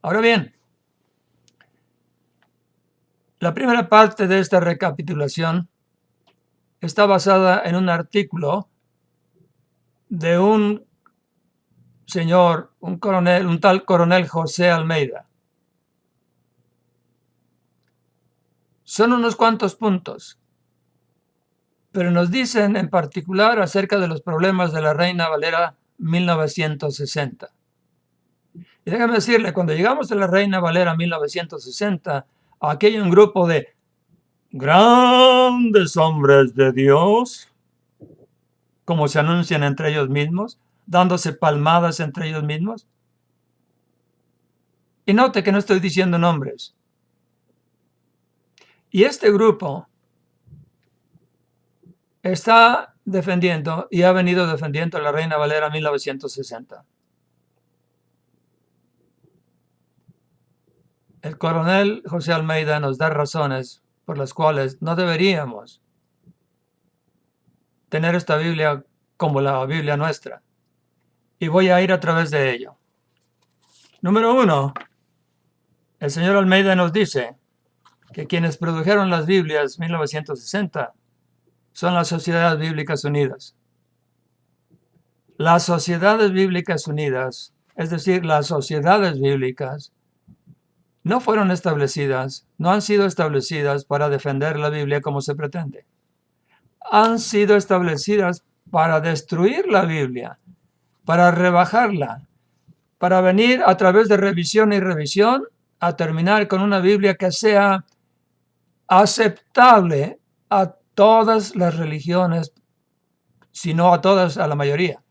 Ahora bien, la primera parte de esta recapitulación está basada en un artículo de un señor, un tal coronel José Almeida. Son unos cuantos puntos, pero nos dicen en particular acerca de los problemas de la Reina Valera 1960. Y déjame decirle, cuando llegamos a la Reina Valera 1960, aquí hay un grupo de grandes hombres de Dios, como se anuncian entre ellos mismos, dándose palmadas entre ellos mismos. Y note que no estoy diciendo nombres. Y este grupo está defendiendo y ha venido defendiendo a la Reina Valera 1960. El coronel José Almeida nos da razones por las cuales no deberíamos tener esta Biblia como la Biblia nuestra. Y voy a ir a través de ello. Número 1. El señor Almeida nos dice que quienes produjeron las Biblias 1960 son las Sociedades Bíblicas Unidas. Las Sociedades Bíblicas Unidas, es decir, las sociedades bíblicas, no fueron establecidas, no han sido establecidas para defender la Biblia como se pretende. Han sido establecidas para destruir la Biblia, para rebajarla, para venir a través de revisión y revisión a terminar con una Biblia que sea aceptable a todas las religiones, si no a todas, a la mayoría.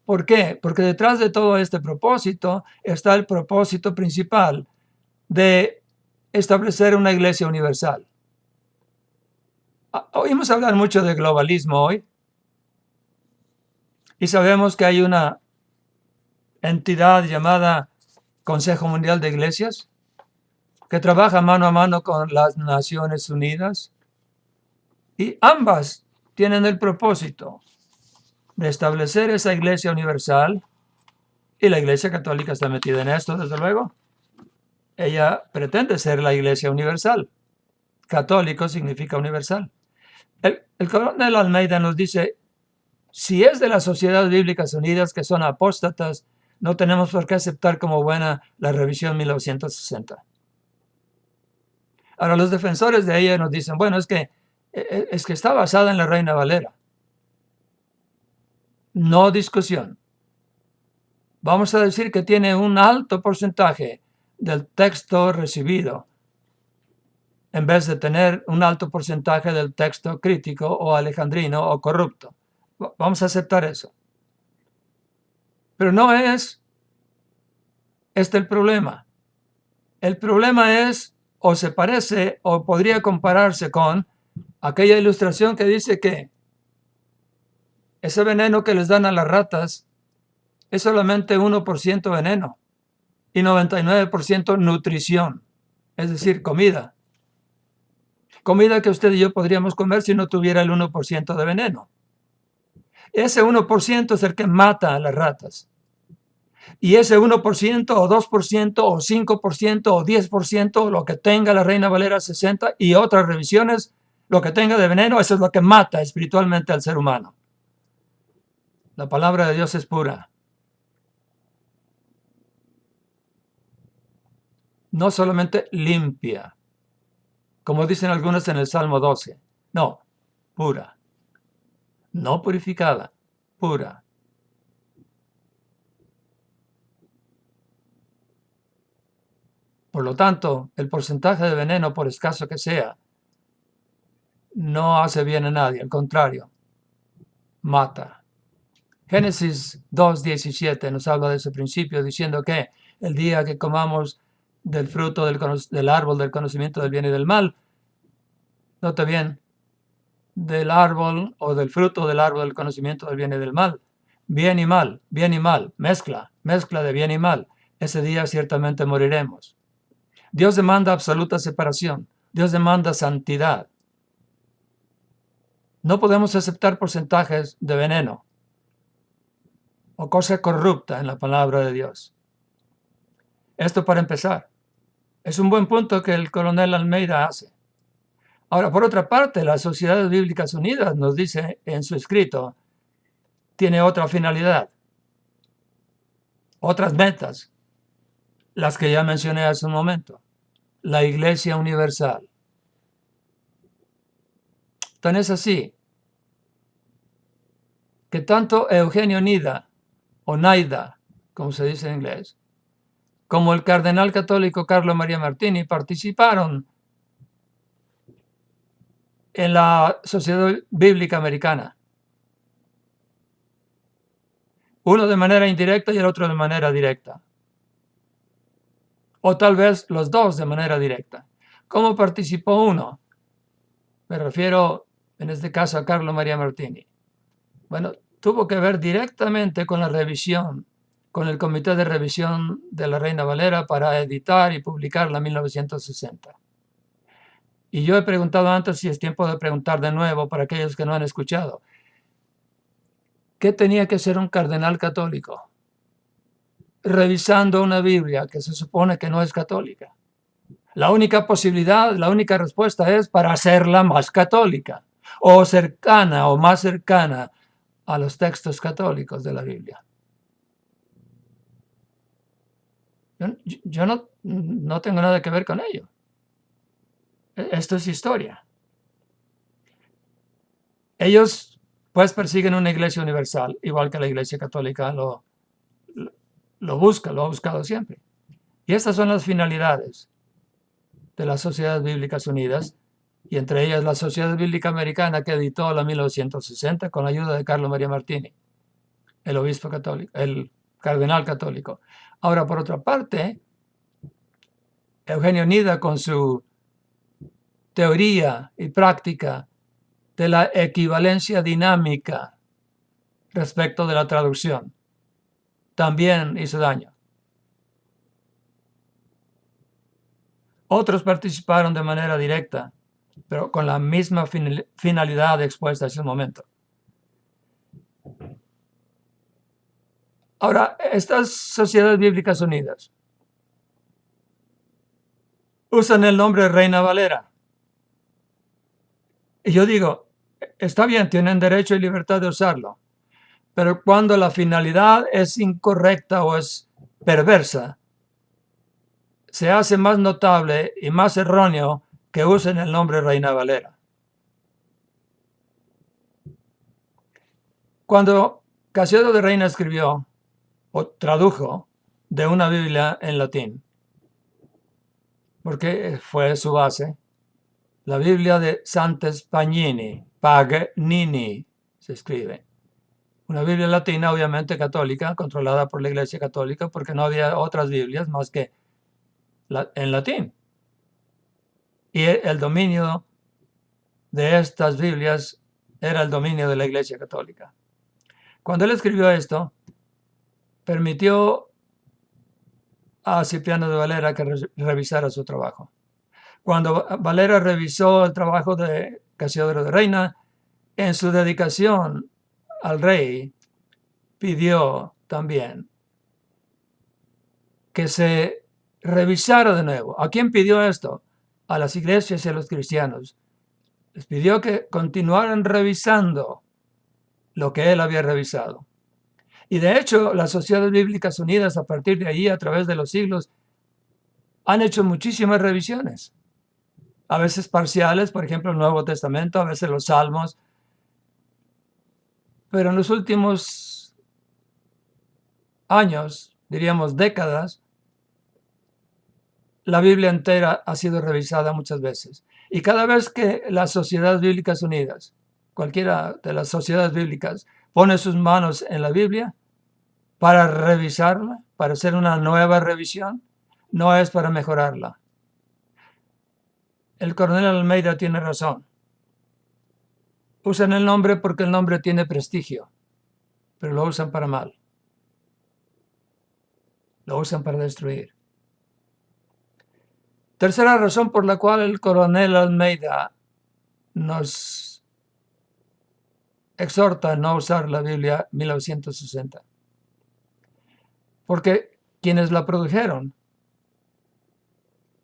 ¿Por qué? Porque detrás de todo este propósito está el propósito principal de establecer una iglesia universal. Oímos hablar mucho de globalismo hoy y sabemos que hay una entidad llamada Consejo Mundial de Iglesias que trabaja mano a mano con las Naciones Unidas y ambas tienen el propósito de establecer esa iglesia universal, y la Iglesia Católica está metida en esto, desde luego. Ella pretende ser la iglesia universal. Católico significa universal. El coronel Almeida nos dice, si es de las Sociedades Bíblicas Unidas que son apóstatas, no tenemos por qué aceptar como buena la revisión 1960. Ahora, los defensores de ella nos dicen, bueno, es que está basada en la Reina Valera. No discusión. Vamos a decir que tiene un alto porcentaje del texto recibido, en vez de tener un alto porcentaje del texto crítico o alejandrino o corrupto. Vamos a aceptar eso. Pero no es este el problema. El problema es, o se parece, o podría compararse con aquella ilustración que dice que ese veneno que les dan a las ratas es solamente 1% veneno y 99% nutrición, es decir, comida. Comida que usted y yo podríamos comer si no tuviera el 1% de veneno. Ese 1% es el que mata a las ratas. Y ese 1% o 2% o 5% o 10%, lo que tenga la Reina Valera 60 y otras revisiones, lo que tenga de veneno, eso es lo que mata espiritualmente al ser humano. La palabra de Dios es pura. No solamente limpia, como dicen algunos en el Salmo 12. No, pura. No purificada, pura. Por lo tanto, el porcentaje de veneno, por escaso que sea, no hace bien a nadie, al contrario, mata. Génesis 2:17 nos habla de ese principio, diciendo que el día que comamos del fruto del árbol del conocimiento del bien y del mal, note bien, del árbol o del fruto del árbol del conocimiento del bien y del mal, bien y mal, mezcla de bien y mal, ese día ciertamente moriremos. Dios demanda absoluta separación, Dios demanda santidad. No podemos aceptar porcentajes de veneno o cosa corrupta en la palabra de Dios. Esto para empezar. Es un buen punto que el coronel Almeida hace. Ahora, por otra parte, las Sociedades Bíblicas Unidas, nos dice en su escrito, tiene otra finalidad, otras metas, las que ya mencioné hace un momento. La Iglesia Universal. Tan es así que tanto Eugenio Nida, o Naida, como se dice en inglés, como el cardenal católico Carlo María Martini participaron en la Sociedad Bíblica Americana. Uno de manera indirecta y el otro de manera directa. O tal vez los dos de manera directa. ¿Cómo participó uno? Me refiero, en este caso, a Carlo María Martini. Bueno, tuvo que ver directamente con la revisión, con el Comité de Revisión de la Reina Valera para editar y publicarla en 1960. Y yo he preguntado antes si es tiempo de preguntar de nuevo para aquellos que no han escuchado. ¿Qué tenía que ser un cardenal católico revisando una Biblia que se supone que no es católica? La única posibilidad, la única respuesta es para hacerla más católica o cercana o más cercana a los textos católicos de la Biblia. Yo no tengo nada que ver con ello. Esto es historia. Ellos pues persiguen una iglesia universal, igual que la iglesia católica lo busca, lo ha buscado siempre. Y estas son las finalidades de las Sociedades Bíblicas Unidas, y entre ellas la Sociedad Bíblica Americana, que editó la 1960 con la ayuda de Carlo María Martini, el obispo católico, el cardenal católico. Ahora, por otra parte, Eugenio Nida, con su teoría y práctica de la equivalencia dinámica respecto de la traducción, también hizo daño. Otros participaron de manera directa, pero con la misma finalidad expuesta hace un momento. Ahora, estas Sociedades Bíblicas Unidas usan el nombre Reina Valera. Y yo digo, está bien, tienen derecho y libertad de usarlo, pero cuando la finalidad es incorrecta o es perversa, se hace más notable y más erróneo que usen el nombre Reina Valera. Cuando Casiodoro de Reina escribió o tradujo de una Biblia en latín, porque fue su base, la Biblia de Sant'Espagnini, Paganini se escribe. Una Biblia latina, obviamente católica, controlada por la Iglesia Católica, porque no había otras Biblias más que en latín. Y el dominio de estas Biblias era el dominio de la Iglesia Católica. Cuando él escribió esto, permitió a Cipriano de Valera que revisara su trabajo. Cuando Valera revisó el trabajo de Casiodoro de Reina, en su dedicación al rey, pidió también que se revisara de nuevo. ¿A quién pidió esto? A las iglesias y a los cristianos. Les pidió que continuaran revisando lo que él había revisado. Y de hecho, las Sociedades Bíblicas Unidas, a partir de ahí, a través de los siglos, han hecho muchísimas revisiones. A veces parciales, por ejemplo, el Nuevo Testamento, a veces los Salmos. Pero en los últimos años, diríamos décadas, la Biblia entera ha sido revisada muchas veces. Y cada vez que las Sociedades Bíblicas Unidas, cualquiera de las sociedades bíblicas, pone sus manos en la Biblia para revisarla, para hacer una nueva revisión, no es para mejorarla. El coronel Almeida tiene razón. Usan el nombre porque el nombre tiene prestigio, pero lo usan para mal. Lo usan para destruir. Tercera razón por la cual el coronel Almeida nos exhorta a no usar la Biblia 1960. Porque quienes la produjeron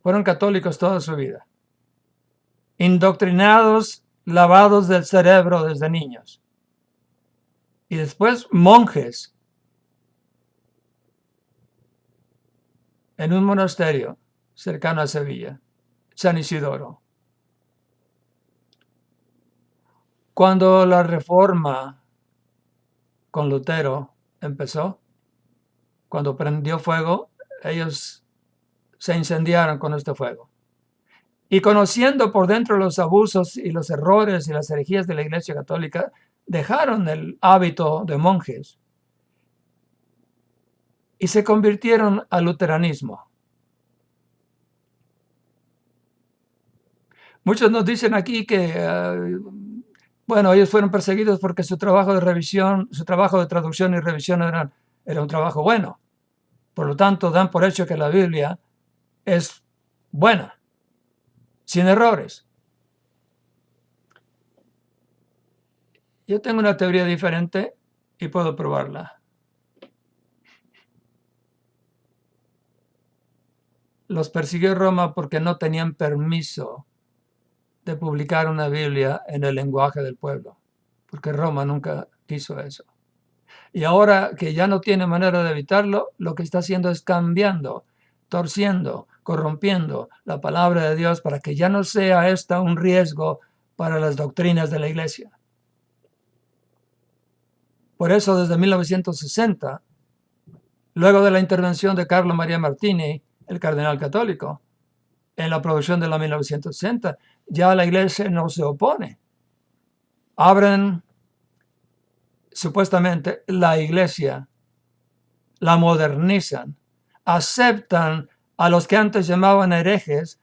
Fueron católicos toda su vida. Indoctrinados, lavados del cerebro desde niños. Y después monjes en un monasterio cercano a Sevilla, San Isidoro. Cuando la reforma con Lutero empezó, cuando prendió fuego, ellos se incendiaron con este fuego. Y conociendo por dentro los abusos y los errores y las herejías de la Iglesia Católica, dejaron el hábito de monjes y se convirtieron al luteranismo. Muchos nos dicen aquí que, bueno, ellos fueron perseguidos porque su trabajo de revisión, su trabajo de traducción y revisión era un trabajo bueno. Por lo tanto, dan por hecho que la Biblia es buena, sin errores. Yo tengo una teoría diferente y puedo probarla. Los persiguió Roma porque no tenían permiso de publicar una Biblia en el lenguaje del pueblo, porque Roma nunca quiso eso. Y ahora que ya no tiene manera de evitarlo, lo que está haciendo es cambiando, torciendo, corrompiendo la palabra de Dios para que ya no sea esta un riesgo para las doctrinas de la Iglesia. Por eso, desde 1960, luego de la intervención de Carlo Maria Martini, el cardenal católico, en la producción de la 1960, ya la Iglesia no se opone. Abren supuestamente la Iglesia, la modernizan, aceptan a los que antes llamaban herejes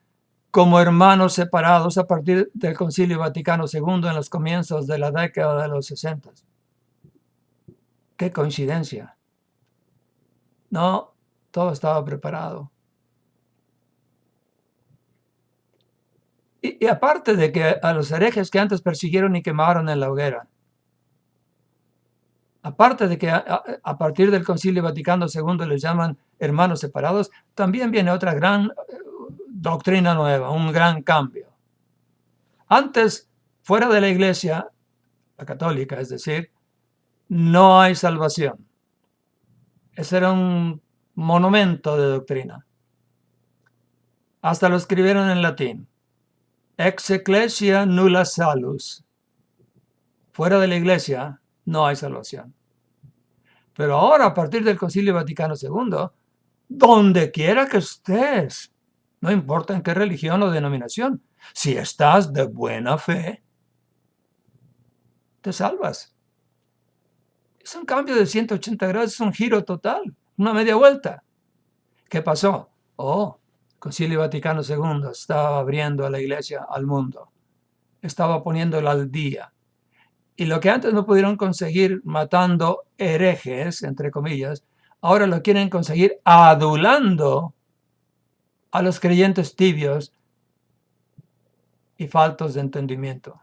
como hermanos separados a partir del Concilio Vaticano II en los comienzos de la década de los 60. ¡Qué coincidencia! No, todo estaba preparado. Y aparte de que a los herejes que antes persiguieron y quemaron en la hoguera, aparte de que a partir del Concilio Vaticano II les llaman hermanos separados, también viene otra gran doctrina nueva, un gran cambio. Antes, fuera de la Iglesia, la católica, es decir, no hay salvación. Ese era un monumento de doctrina. Hasta lo escribieron en latín. Ex ecclesia nulla salus. Fuera de la Iglesia no hay salvación. Pero ahora, a partir del Concilio Vaticano II, donde quiera que estés, no importa en qué religión o denominación, si estás de buena fe, te salvas. Es un cambio de 180 grados, es un giro total, una media vuelta. ¿Qué pasó? El Concilio Vaticano II estaba abriendo a la Iglesia al mundo, estaba poniéndola al día. Y lo que antes no pudieron conseguir matando herejes, entre comillas, ahora lo quieren conseguir adulando a los creyentes tibios y faltos de entendimiento.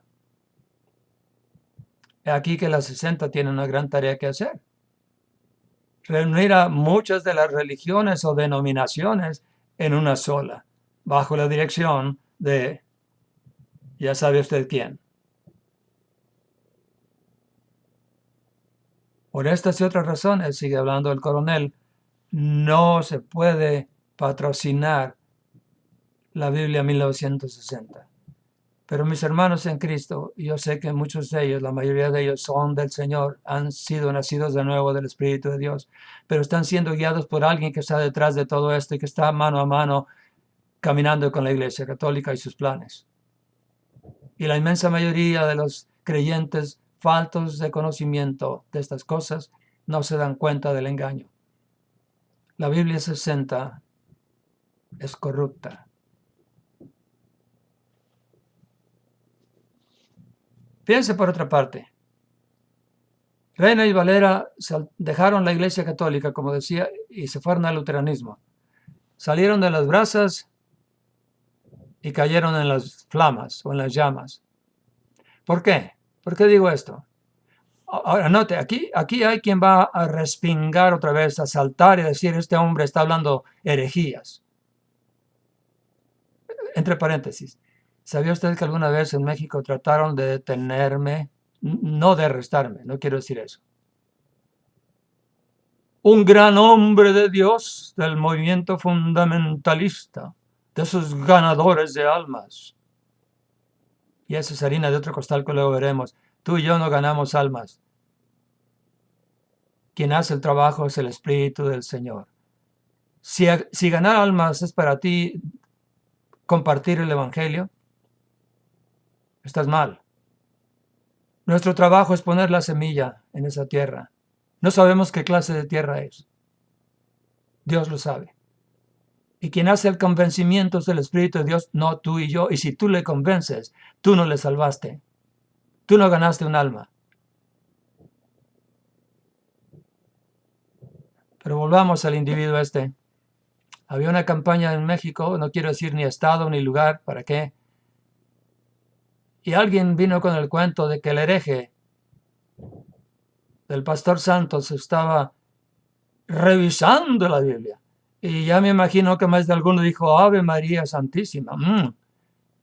Aquí que la 60 tiene una gran tarea que hacer. Reunir a muchas de las religiones o denominaciones en una sola, bajo la dirección de, ya sabe usted quién. Por estas y otras razones, sigue hablando el coronel, no se puede patrocinar la Biblia 1960. Pero mis hermanos en Cristo, yo sé que muchos de ellos, la mayoría de ellos son del Señor, han sido nacidos de nuevo del Espíritu de Dios, pero están siendo guiados por alguien que está detrás de todo esto y que está mano a mano caminando con la Iglesia Católica y sus planes. Y la inmensa mayoría de los creyentes faltos de conocimiento de estas cosas no se dan cuenta del engaño. La Biblia 60 es corrupta. Piense por otra parte. Reina y Valera dejaron la Iglesia Católica, como decía, y se fueron al luteranismo. Salieron de las brasas y cayeron en las flamas o en las llamas. ¿Por qué? ¿Por qué digo esto? Ahora, note, aquí hay quien va a respingar otra vez, a saltar y a decir, este hombre está hablando herejías. entre paréntesis, ¿sabía usted que alguna vez en México trataron de detenerme? No de arrestarme, no quiero decir eso. Un gran hombre de Dios del movimiento fundamentalista, de esos ganadores de almas. Y eso es harina de otro costal que luego veremos. Tú y yo no ganamos almas. Quien hace el trabajo es el Espíritu del Señor. Si ganar almas es para ti compartir el Evangelio, estás mal. Nuestro trabajo es poner la semilla en esa tierra. No sabemos qué clase de tierra es. Dios lo sabe. Y quien hace el convencimiento es el Espíritu de Dios, no tú y yo. Y si tú le convences, tú no le salvaste. Tú no ganaste un alma. Pero volvamos al individuo este. Había una campaña en México, no quiero decir ni estado ni lugar, ¿para qué? Y alguien vino con el cuento de que el hereje del pastor Santos estaba revisando la Biblia. Y ya me imagino que más de alguno dijo, Ave María Santísima,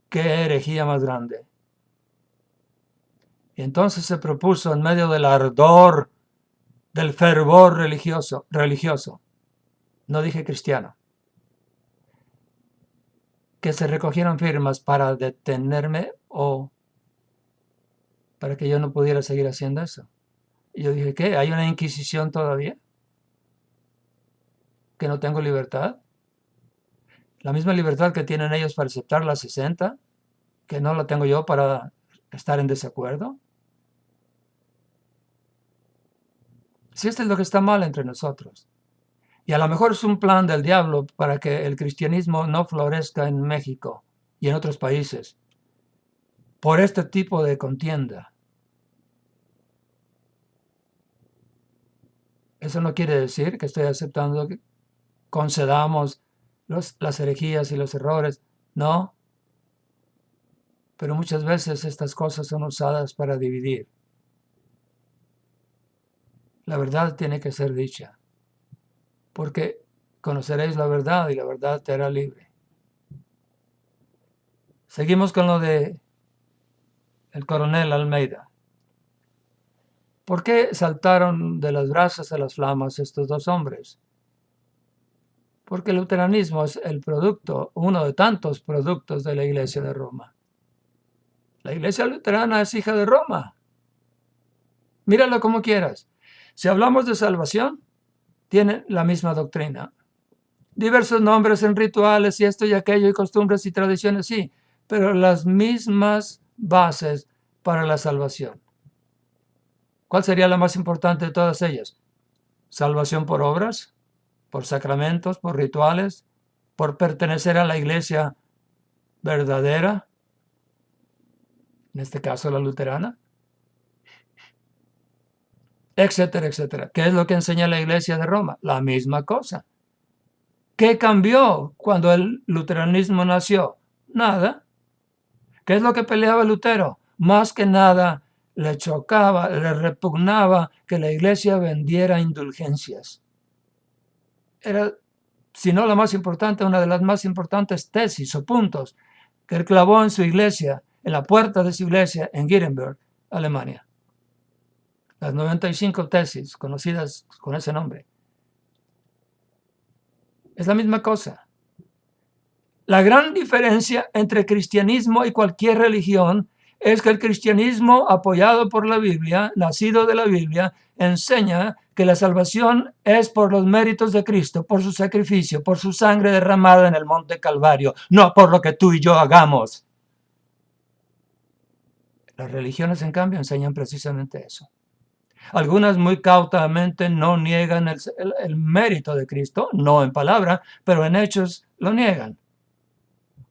qué herejía más grande. Y entonces se propuso en medio del ardor, del fervor religioso, no dije cristiano, que se recogieron firmas para detenerme o para que yo no pudiera seguir haciendo eso. Y yo dije, ¿qué? ¿Hay una inquisición todavía? ¿Que no tengo libertad? La misma libertad que tienen ellos para aceptar la 60, que no la tengo yo para estar en desacuerdo. Si esto es lo que está mal entre nosotros. Y a lo mejor es un plan del diablo para que el cristianismo no florezca en México y en otros países por este tipo de contienda. Eso no quiere decir que estoy aceptando que concedamos las herejías y los errores. No. Pero muchas veces estas cosas son usadas para dividir. La verdad tiene que ser dicha. Porque conoceréis la verdad y la verdad te hará libre. Seguimos con lo de el coronel Almeida. ¿Por qué saltaron de las brasas a las flamas estos dos hombres? Porque el luteranismo es el producto, uno de tantos productos de la Iglesia de Roma. La Iglesia luterana es hija de Roma. Míralo como quieras. Si hablamos de salvación, tienen la misma doctrina. Diversos nombres en rituales y esto y aquello y costumbres y tradiciones, sí, pero las mismas bases para la salvación. ¿Cuál sería la más importante de todas ellas? Salvación por obras, por sacramentos, por rituales, por pertenecer a la iglesia verdadera, en este caso la luterana, etcétera, etcétera. ¿Qué es lo que enseña la iglesia de Roma? La misma cosa. ¿Qué cambió cuando el luteranismo nació? Nada. ¿Qué es lo que peleaba Lutero? Más que nada le chocaba, le repugnaba que la iglesia vendiera indulgencias. Era, si no la más importante, una de las más importantes tesis o puntos que él clavó en su iglesia, en la puerta de su iglesia en Wittenberg, Alemania. Las 95 tesis conocidas con ese nombre. Es la misma cosa. La gran diferencia entre cristianismo y cualquier religión es que el cristianismo, apoyado por la Biblia, nacido de la Biblia, enseña que la salvación es por los méritos de Cristo, por su sacrificio, por su sangre derramada en el monte Calvario, no por lo que tú y yo hagamos. Las religiones, en cambio, enseñan precisamente eso. Algunas muy cautamente no niegan el mérito de Cristo, no en palabra, pero en hechos lo niegan.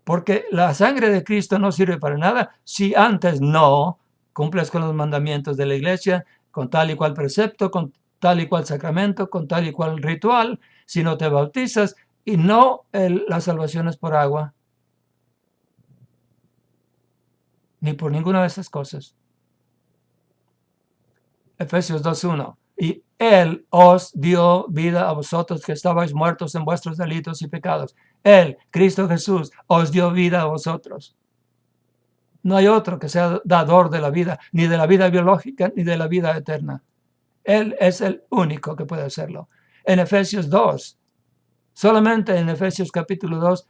Porque la sangre de Cristo no sirve para nada si antes no cumples con los mandamientos de la iglesia, con tal y cual precepto, con tal y cual sacramento, con tal y cual ritual, si no te bautizas y no la salvación es por agua, ni por ninguna de esas cosas. Efesios 2:1. Y Él os dio vida a vosotros que estabais muertos en vuestros delitos y pecados. Él, Cristo Jesús, os dio vida a vosotros. No hay otro que sea dador de la vida, ni de la vida biológica, ni de la vida eterna. Él es el único que puede hacerlo. En Efesios 2, solamente en Efesios capítulo 2,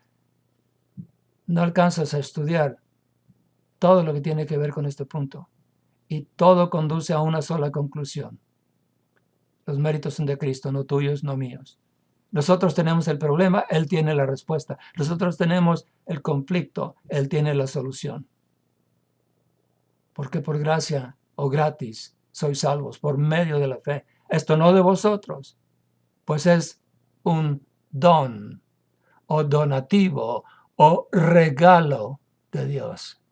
no alcanzas a estudiar todo lo que tiene que ver con este punto. Y todo conduce a una sola conclusión. Los méritos son de Cristo, no tuyos, no míos. Nosotros tenemos el problema, Él tiene la respuesta. Nosotros tenemos el conflicto, Él tiene la solución. Porque por gracia o gratis sois salvos por medio de la fe. Esto no de vosotros, pues es un don o donativo o regalo de Dios.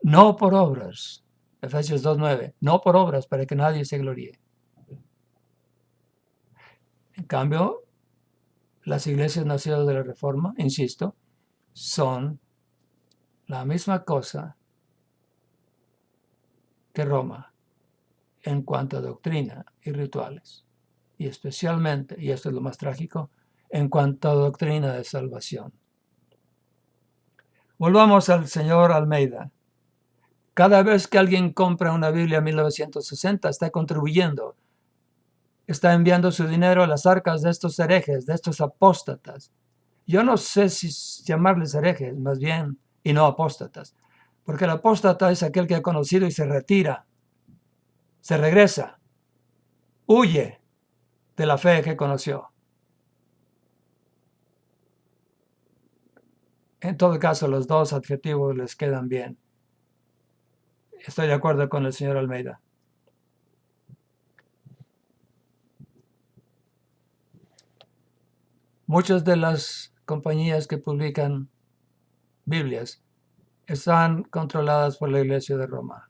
No por obras. Efesios 2:9. No por obras para que nadie se gloríe. En cambio, las iglesias nacidas de la Reforma, insisto, son la misma cosa que Roma en cuanto a doctrina y rituales. Y especialmente, y esto es lo más trágico, en cuanto a doctrina de salvación. Volvamos al señor Almeida. Cada vez que alguien compra una Biblia 1960, está contribuyendo, está enviando su dinero a las arcas de estos herejes, de estos apóstatas. Yo no sé si llamarles herejes, más bien, y no apóstatas, porque el apóstata es aquel que ha conocido y se retira, se regresa, huye de la fe que conoció. En todo caso, los dos adjetivos les quedan bien. Estoy de acuerdo con el señor Almeida. Muchas de las compañías que publican Biblias están controladas por la Iglesia de Roma.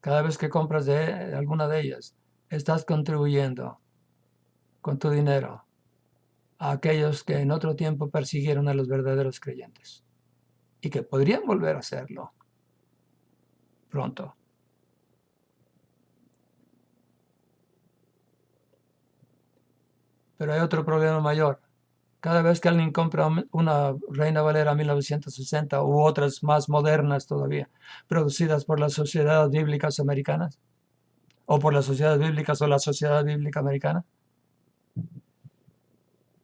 Cada vez que compras de alguna de ellas, estás contribuyendo con tu dinero a aquellos que en otro tiempo persiguieron a los verdaderos creyentes y que podrían volver a hacerlo pronto. Pero hay otro problema mayor. Cada vez que alguien compra una Reina Valera 1960 u otras más modernas todavía, producidas por las sociedades bíblicas americanas, o por las sociedades bíblicas o la Sociedad Bíblica Americana,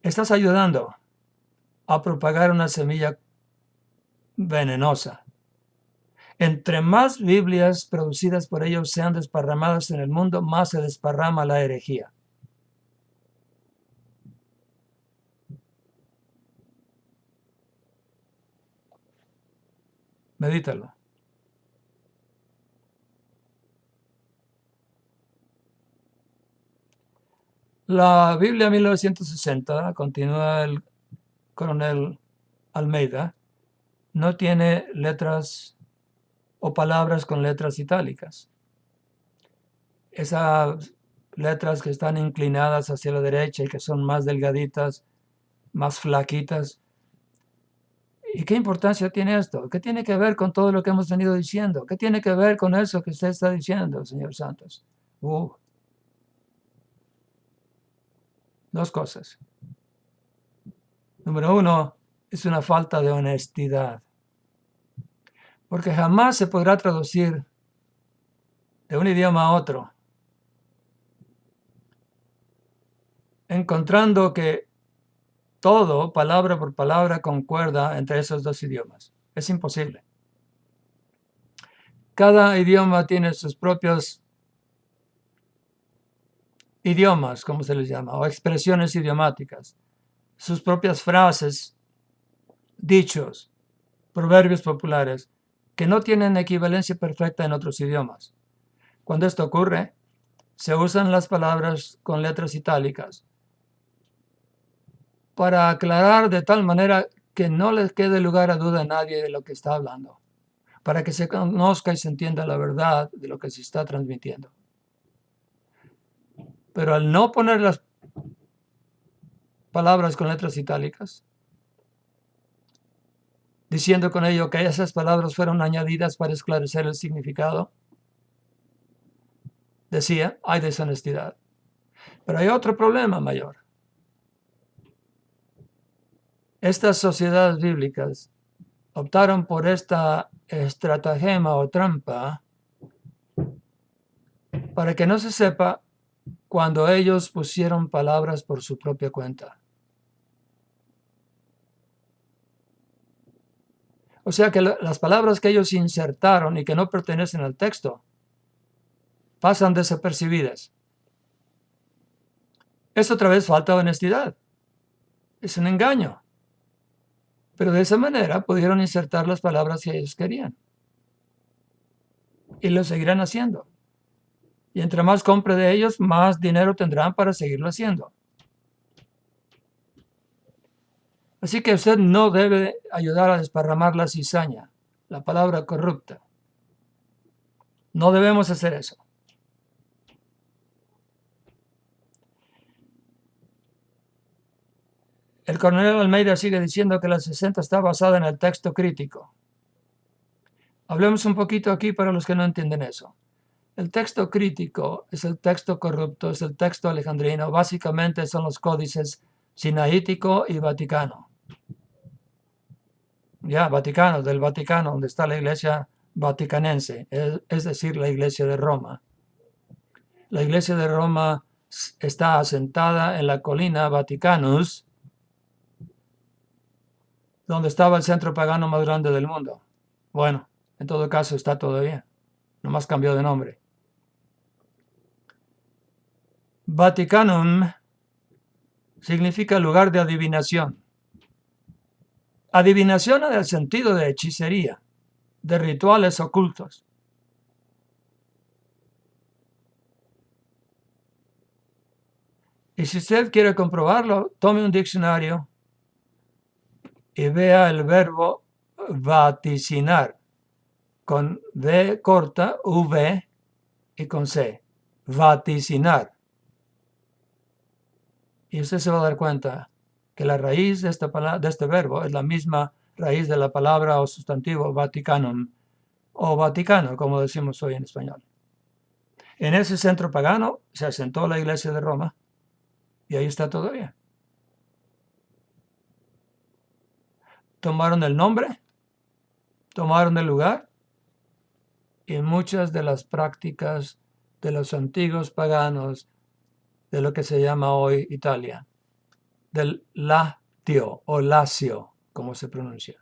estás ayudando a propagar una semilla venenosa. Entre más Biblias producidas por ellos sean desparramadas en el mundo, más se desparrama la herejía. Medítalo. La Biblia 1960, continúa el coronel Almeida, no tiene letras o palabras con letras itálicas. Esas letras que están inclinadas hacia la derecha y que son más delgaditas, más flaquitas. ¿Y qué importancia tiene esto? ¿Qué tiene que ver con todo lo que hemos venido diciendo? ¿Qué tiene que ver con eso que usted está diciendo, señor Santos? Dos cosas. Número uno, es una falta de honestidad. Porque jamás se podrá traducir de un idioma a otro, encontrando que todo, palabra por palabra, concuerda entre esos dos idiomas. Es imposible. Cada idioma tiene sus propios idiomas, como se les llama, o expresiones idiomáticas, sus propias frases, dichos, proverbios populares, que no tienen equivalencia perfecta en otros idiomas. Cuando esto ocurre, se usan las palabras con letras itálicas para aclarar de tal manera que no les quede lugar a duda a nadie de lo que está hablando, para que se conozca y se entienda la verdad de lo que se está transmitiendo. Pero al no poner las palabras con letras itálicas, diciendo con ello que esas palabras fueron añadidas para esclarecer el significado, decía, hay deshonestidad. Pero hay otro problema mayor. Estas sociedades bíblicas optaron por esta estratagema o trampa para que no se sepa cuando ellos pusieron palabras por su propia cuenta. O sea que las palabras que ellos insertaron y que no pertenecen al texto pasan desapercibidas. Es otra vez falta de honestidad. Es un engaño. Pero de esa manera pudieron insertar las palabras que ellos querían. Y lo seguirán haciendo. Y entre más compre de ellos, más dinero tendrán para seguirlo haciendo. Así que usted no debe ayudar a desparramar la cizaña, la palabra corrupta. No debemos hacer eso. El coronel Almeida sigue diciendo que la 60 está basada en el texto crítico. Hablemos un poquito aquí para los que no entienden eso. El texto crítico es el texto corrupto, es el texto alejandrino. Básicamente son los códices sinaítico y vaticano. Vaticano, del Vaticano, donde está la iglesia vaticanense, es decir, la iglesia de Roma. La iglesia de Roma está asentada en la colina Vaticanus, donde estaba el centro pagano más grande del mundo. Bueno, en todo caso está todavía, nomás cambió de nombre. Vaticanum significa lugar de adivinación. Adivinación en el sentido de hechicería, de rituales ocultos. Y si usted quiere comprobarlo, tome un diccionario y vea el verbo vaticinar, con V corta, V y con C. Vaticinar. Y usted se va a dar cuenta que la raíz de este verbo es la misma raíz de la palabra o sustantivo Vaticanum, o Vaticano, como decimos hoy en español. En ese centro pagano se asentó la iglesia de Roma y ahí está todavía. Tomaron el nombre, tomaron el lugar y muchas de las prácticas de los antiguos paganos de lo que se llama hoy Italia, del Latio o Lacio, como se pronuncia.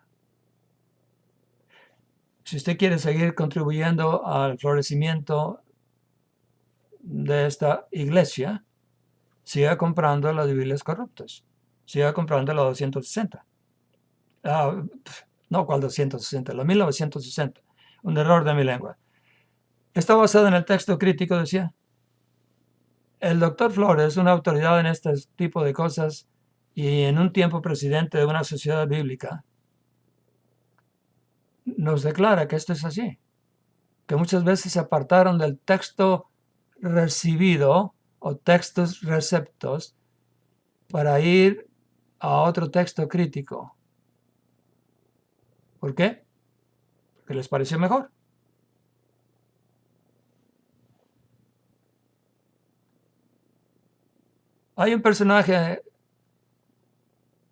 Si usted quiere seguir contribuyendo al florecimiento de esta iglesia, siga comprando las Biblias corruptas, siga comprando la 260. No, ¿cuál 260? La 1960. Un error de mi lengua. Está basada en el texto crítico, decía. El doctor Flores, una autoridad en este tipo de cosas y en un tiempo presidente de una sociedad bíblica, nos declara que esto es así, que muchas veces se apartaron del texto recibido o textos receptos para ir a otro texto crítico. ¿Por qué? Porque les pareció mejor. Hay un personaje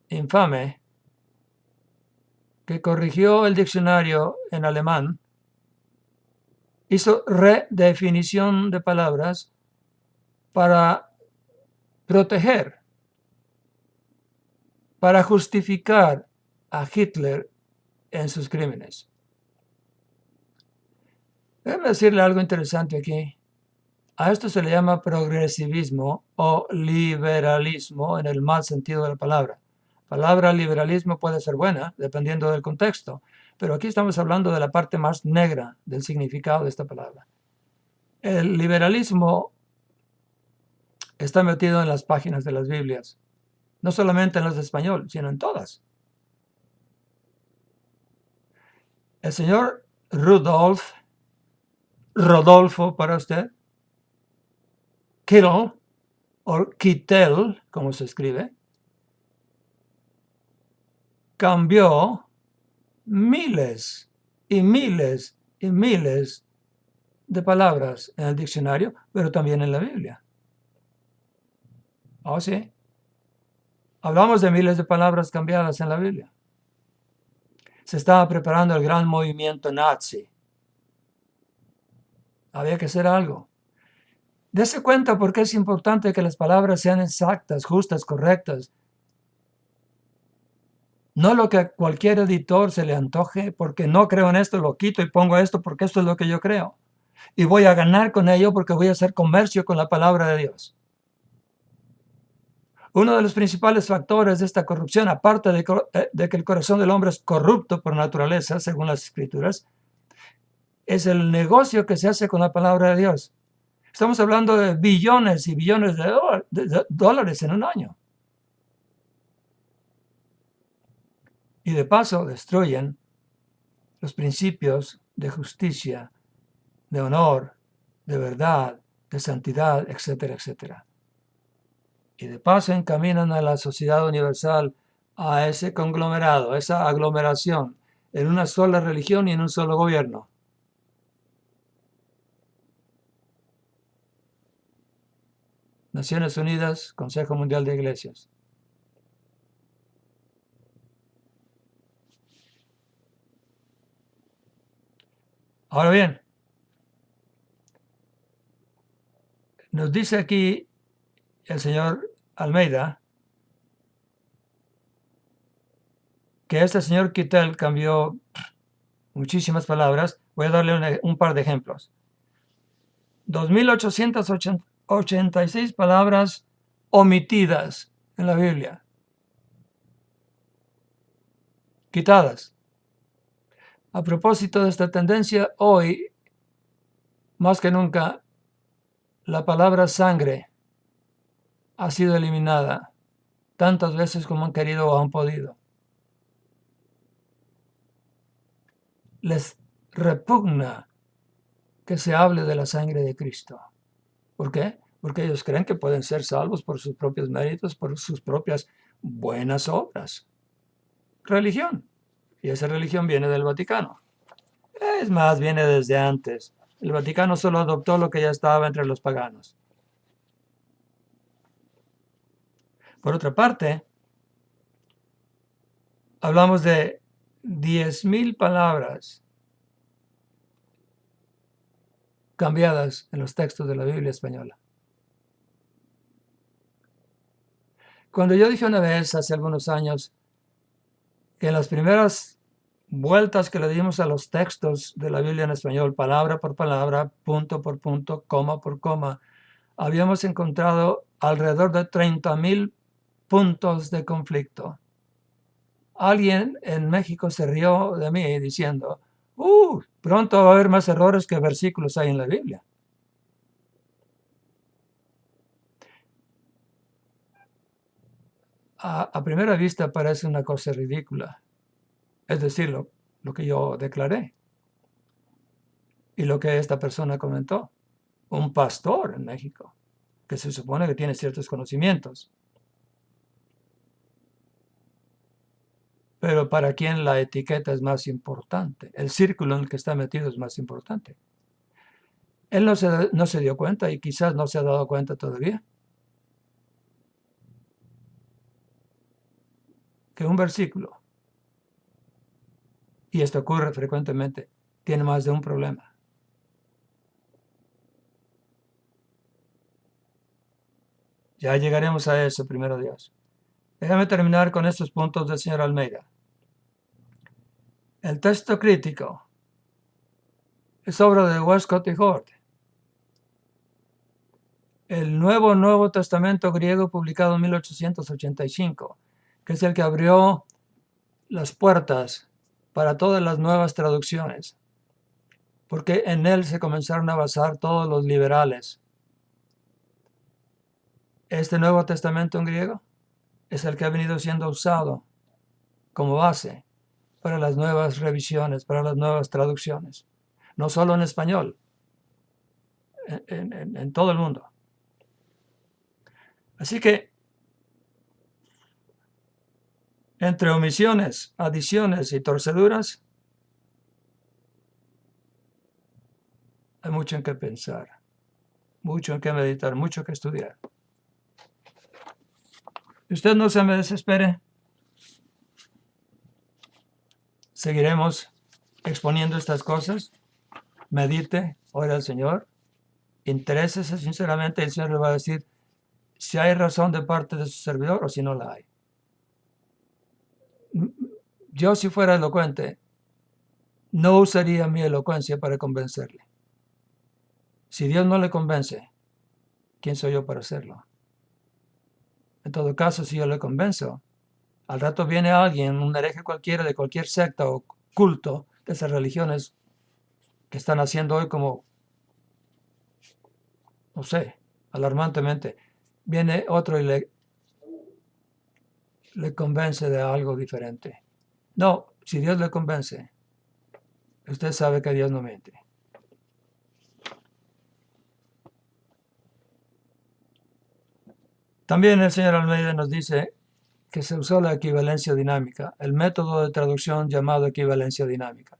infame que corrigió el diccionario en alemán, hizo redefinición de palabras para proteger, para justificar a Hitler en sus crímenes. Déjame decirle algo interesante aquí. A esto se le llama progresivismo o liberalismo en el mal sentido de la palabra. La palabra liberalismo puede ser buena, dependiendo del contexto, pero aquí estamos hablando de la parte más negra del significado de esta palabra. El liberalismo está metido en las páginas de las Biblias, no solamente en las de español, sino en todas. El señor Rodolfo para usted, Kittel, o Kittel, como se escribe, cambió miles y miles y miles de palabras en el diccionario, pero también en la Biblia. Oh, sí. Hablamos de miles de palabras cambiadas en la Biblia. Se estaba preparando el gran movimiento nazi. Había que hacer algo. Dese cuenta por qué es importante que las palabras sean exactas, justas, correctas. No lo que a cualquier editor se le antoje, porque no creo en esto, lo quito y pongo esto porque esto es lo que yo creo. Y voy a ganar con ello porque voy a hacer comercio con la palabra de Dios. Uno de los principales factores de esta corrupción, aparte de que el corazón del hombre es corrupto por naturaleza, según las Escrituras, es el negocio que se hace con la palabra de Dios. Estamos hablando de billones y billones de dólares en un año. Y de paso destruyen los principios de justicia, de honor, de verdad, de santidad, etcétera, etcétera. Y de paso encaminan a la sociedad universal a ese conglomerado, esa aglomeración, en una sola religión y en un solo gobierno. Naciones Unidas, Consejo Mundial de Iglesias. Ahora bien, nos dice aquí el señor Almeida que este señor Kittel cambió muchísimas palabras. Voy a darle un par de ejemplos. 2.886 palabras omitidas en la Biblia. Quitadas. A propósito de esta tendencia, hoy, más que nunca, la palabra sangre ha sido eliminada tantas veces como han querido o han podido. Les repugna que se hable de la sangre de Cristo. ¿Por qué? Porque ellos creen que pueden ser salvos por sus propios méritos, por sus propias buenas obras. Religión. Y esa religión viene del Vaticano. Es más, viene desde antes. El Vaticano solo adoptó lo que ya estaba entre los paganos. Por otra parte, hablamos de 10.000 palabras cambiadas en los textos de la Biblia española. Cuando yo dije una vez, hace algunos años, que en las primeras vueltas que le dimos a los textos de la Biblia en español, palabra por palabra, punto por punto, coma por coma, habíamos encontrado alrededor de 30.000 puntos de conflicto. Alguien en México se rió de mí diciendo, pronto va a haber más errores que versículos hay en la Biblia. A primera vista parece una cosa ridícula. Es decir, lo que yo declaré y lo que esta persona comentó. Un pastor en México, que se supone que tiene ciertos conocimientos. Pero para quien la etiqueta es más importante, el círculo en el que está metido es más importante. Él no se dio cuenta y quizás no se ha dado cuenta todavía que un versículo, y esto ocurre frecuentemente, tiene más de un problema. Ya llegaremos a eso, primero Dios. Déjame terminar con estos puntos del señor Almeida. El texto crítico es obra de Westcott y Hort. El Nuevo Testamento griego publicado en 1885, que es el que abrió las puertas para todas las nuevas traducciones, porque en él se comenzaron a basar todos los liberales. Este Nuevo Testamento en griego es el que ha venido siendo usado como base para las nuevas revisiones, para las nuevas traducciones, no solo en español, en todo el mundo. Así que, entre omisiones, adiciones y torceduras, hay mucho en qué pensar, mucho en qué meditar, mucho que estudiar. Usted no se me desespere. Seguiremos exponiendo estas cosas. Medite, ore al Señor. Interésese sinceramente, el Señor le va a decir si hay razón de parte de su servidor o si no la hay. Yo, si fuera elocuente, no usaría mi elocuencia para convencerle. Si Dios no le convence, ¿quién soy yo para hacerlo? En todo caso, si yo le convenzo, al rato viene alguien, un hereje cualquiera de cualquier secta o culto de esas religiones que están haciendo hoy como, no sé, alarmantemente. Viene otro y le convence de algo diferente. No, si Dios le convence, usted sabe que Dios no miente. También el señor Almeida nos dice que se usó la equivalencia dinámica, el método de traducción llamado equivalencia dinámica.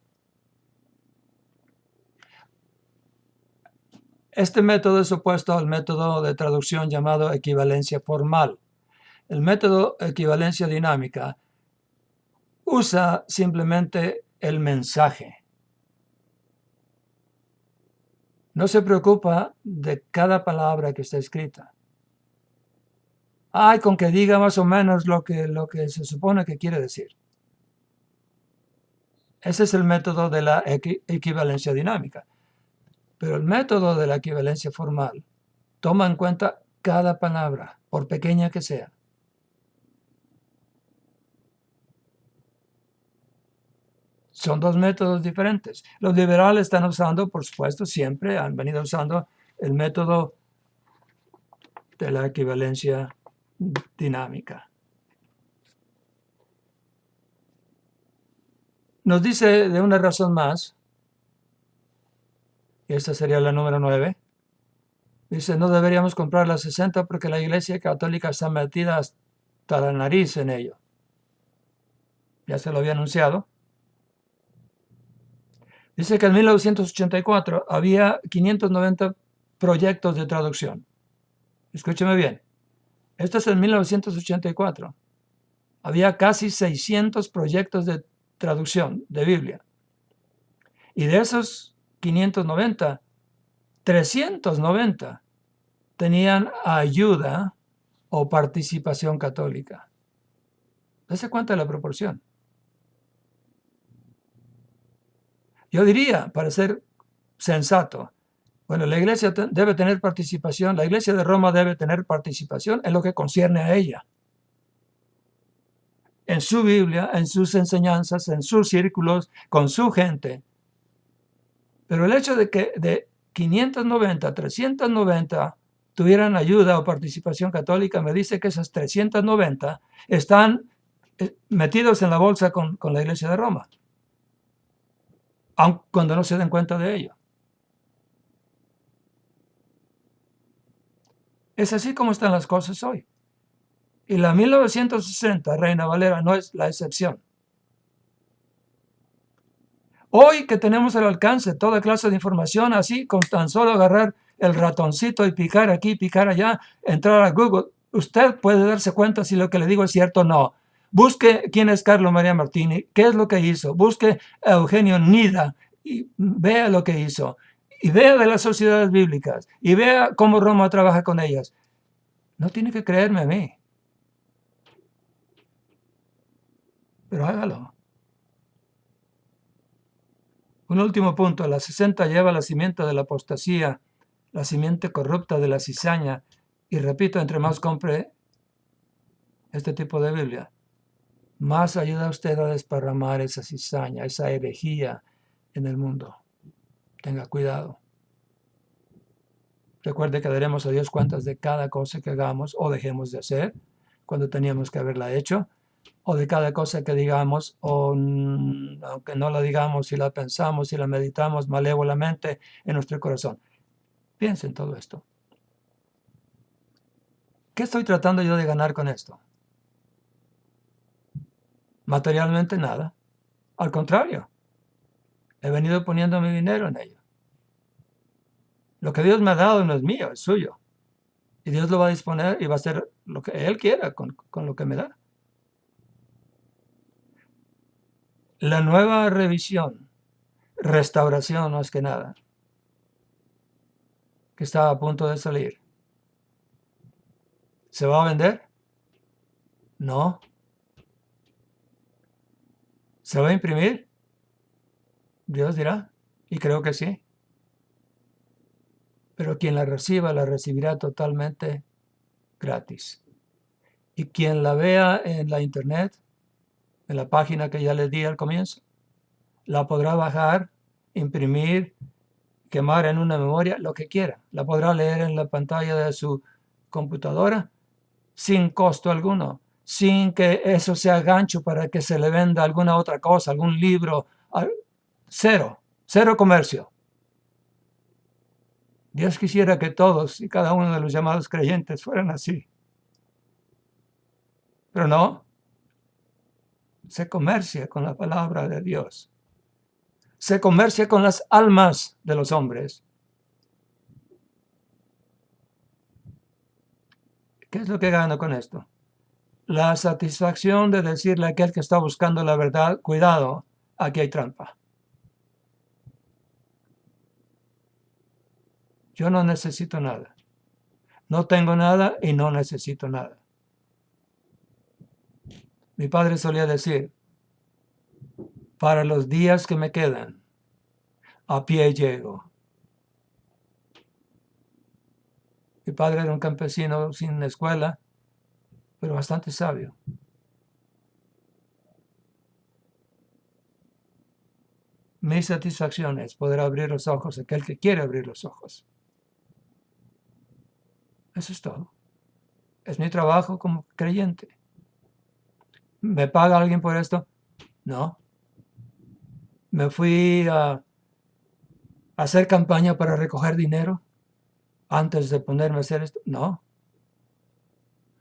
Este método es opuesto al método de traducción llamado equivalencia formal. El método equivalencia dinámica usa simplemente el mensaje. No se preocupa de cada palabra que está escrita. Con que diga más o menos lo que se supone que quiere decir. Ese es el método de la equivalencia dinámica. Pero el método de la equivalencia formal toma en cuenta cada palabra, por pequeña que sea. Son dos métodos diferentes. Los liberales están usando, por supuesto, siempre han venido usando el método de la equivalencia dinámica. Nos dice de una razón más, y esta sería la número 9, dice, no deberíamos comprar la 60 porque la Iglesia Católica está metida hasta la nariz en ello. Ya se lo había anunciado. Dice que en 1984 había 590 proyectos de traducción. Escúcheme bien. Esto es en 1984. Había casi 600 proyectos de traducción de Biblia. Y de esos 590, 390 tenían ayuda o participación católica. ¿Se cuenta la proporción? Yo diría, para ser sensato, bueno, la Iglesia debe tener participación, la Iglesia de Roma debe tener participación en lo que concierne a ella. En su Biblia, en sus enseñanzas, en sus círculos, con su gente. Pero el hecho de que de 590, 390 tuvieran ayuda o participación católica, me dice que esas 390 están metidos en la bolsa con la Iglesia de Roma, aun cuando no se den cuenta de ello. Es así como están las cosas hoy. Y la 1960, Reina Valera, no es la excepción. Hoy que tenemos al alcance toda clase de información, así con tan solo agarrar el ratoncito y picar aquí, picar allá, entrar a Google, usted puede darse cuenta si lo que le digo es cierto o no. Busque quién es Carlo María Martini, qué es lo que hizo. Busque a Eugenio Nida y vea lo que hizo. Y vea de las sociedades bíblicas. Y vea cómo Roma trabaja con ellas. No tiene que creerme a mí. Pero hágalo. Un último punto. La 60 lleva la simiente de la apostasía, la simiente corrupta de la cizaña. Y repito, entre más compre este tipo de Biblia, más ayuda a usted a desparramar esa cizaña, esa herejía en el mundo. Tenga cuidado. Recuerde que daremos a Dios cuentas de cada cosa que hagamos o dejemos de hacer cuando teníamos que haberla hecho, o de cada cosa que digamos, o aunque no la digamos, si la pensamos, si la meditamos malévolamente en nuestro corazón. Piensa en todo esto. ¿Qué estoy tratando yo de ganar con esto? Materialmente nada. Al contrario, he venido poniendo mi dinero en ello. Lo que Dios me ha dado no es mío, es suyo. Y Dios lo va a disponer y va a hacer lo que Él quiera con lo que me da. La nueva revisión, restauración más que nada, que está a punto de salir, ¿se va a vender? No. ¿Se va a imprimir? Dios dirá, y creo que sí. Pero quien la reciba, la recibirá totalmente gratis. Y quien la vea en la internet, en la página que ya les di al comienzo, la podrá bajar, imprimir, quemar en una memoria, lo que quiera. La podrá leer en la pantalla de su computadora sin costo alguno, sin que eso sea gancho para que se le venda alguna otra cosa, algún libro. Cero, cero comercio. Dios quisiera que todos y cada uno de los llamados creyentes fueran así. Pero no, se comercia con la palabra de Dios. Se comercia con las almas de los hombres. ¿Qué es lo que gano con esto? La satisfacción de decirle a aquel que está buscando la verdad, cuidado, aquí hay trampa. Yo no necesito nada. No tengo nada y no necesito nada. Mi padre solía decir, para los días que me quedan, a pie llego. Mi padre era un campesino sin escuela, pero bastante sabio. Mi satisfacción es poder abrir los ojos a aquel que quiere abrir los ojos. Eso es todo. Es mi trabajo como creyente. ¿Me paga alguien por esto? No. ¿Me fui a hacer campaña para recoger dinero antes de ponerme a hacer esto? No.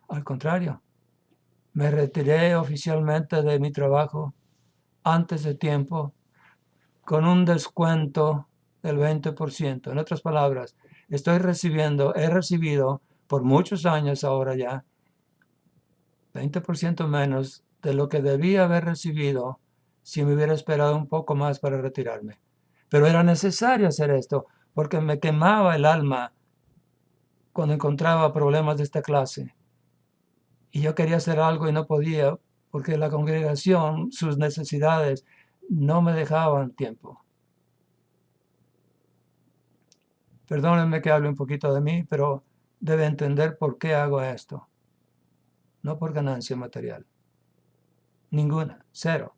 Al contrario, me retiré oficialmente de mi trabajo antes de tiempo con un descuento del 20%. En otras palabras, he recibido por muchos años ahora ya 20% menos de lo que debía haber recibido si me hubiera esperado un poco más para retirarme. Pero era necesario hacer esto porque me quemaba el alma cuando encontraba problemas de esta clase. Y yo quería hacer algo y no podía porque la congregación, sus necesidades, no me dejaban tiempo. Perdónenme que hable un poquito de mí, pero debe entender por qué hago esto. No por ganancia material. Ninguna, cero.